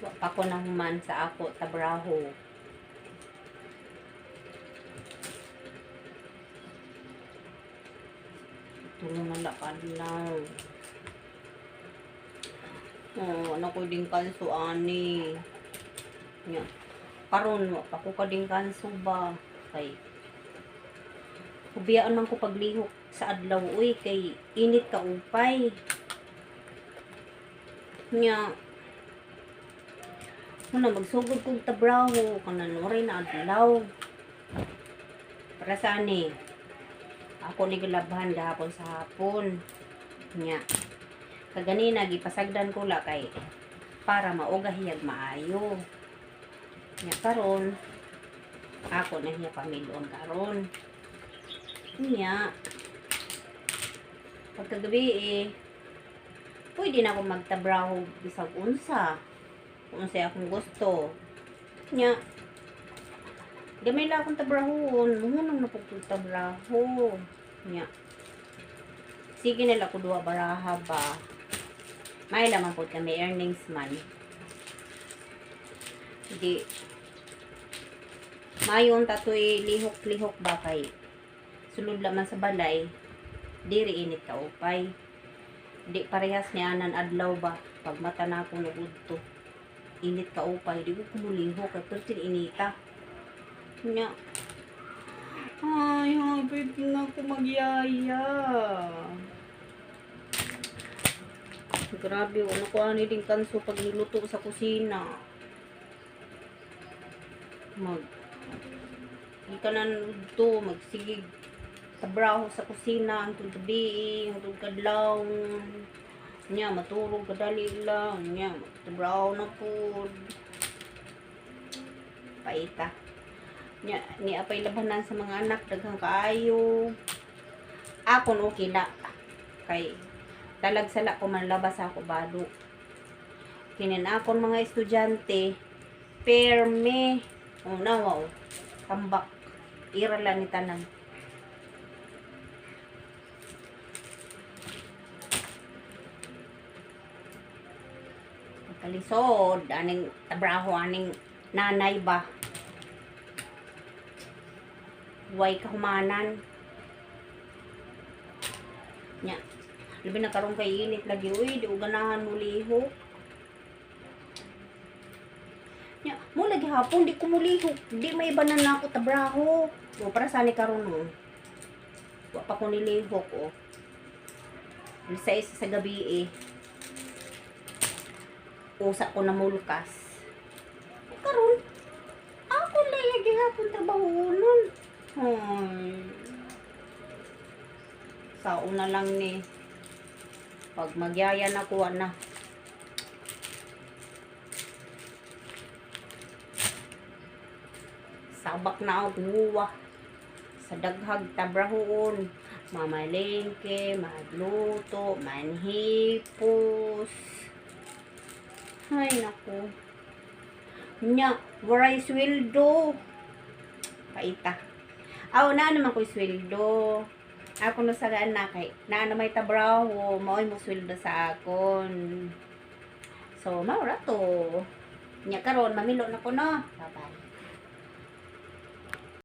Wa pa ko nahuman sa ako trabaho. Tulungan na ka lang. Oh, ano ko din kanso ani. Nya. Karon wa pa ko kading kanso ba kay kubiyaan man ko paglihok sa adlaw uy kay init ka upay. Nya. Muna magsugod kong trabaho kanan oray na adlaw. Para sa ani. Ako ni gilabhan gahapon sa hapon. Nya. Kaganina gipasagdan ko la kay para maugahiyag maayo. Nya karon ako na hiya pamilon karon. Nya pagkagabi pwede na ako magtrabaho bisag unsa. Kung unsay akong gusto. Nya gamay lang akong trabahoon, munong na pagkong trabaho. Nya sige na lang ko duwa baraha ba. May laman po kami earnings man. Hindi. Mayon tatoy lihok-lihok ba kay sulod laman sa balay. Diri init ka upay. Di parehas ni anan adlaw ba. Pag mata na ako nagudto. Init ka upay. Di ko kumulihok. At pertin inita. Nya. Ay, habit na ako magyaya. Grabe, ano ko ani din kanso pag niluto sa kusina. Ikanan to, magsigig tabraho sa kusina, hangtod gabi, hangtod kadlaw. Nya, maturog kadali lang. Nya, tabraho na po. Paita. Nya, ni apay labanan sa mga anak, daghang kaayo. Akon okay la. Kay talagsala ko man labas ako bado. Kinin akon mga estudyante perme nawa tambak ira lang ni tanan. Kalisod aning trabaho aning nanay ba way kahumanan nya. Labi na karong kay init lagi. Uy, di ko ganahan mo lihok. Nya, mo lagi hapon, di ko mo lihok. Di may ibanan na ako trabaho. O, para saan ni karon mo? Wa pa ko nilihok, o. Sa isa sa gabi, usa ko na mulkas. Karon, ako lagi hapon trabaho nun. Sao na lang ni. Pag magyaya na kuha na. Sabak na ako guwa. Sa daghag tabrahoon. Mamalengke, magluto, manhipos. Ay, naku. Nya, waray sweldo. Paita. Aw, na naman ko sweldo. Ako no sa gaan na kay na may tabraho, maoy mo sweldo sa akon. So, maura to. Nya karon mamilo na ko no. Bye-bye.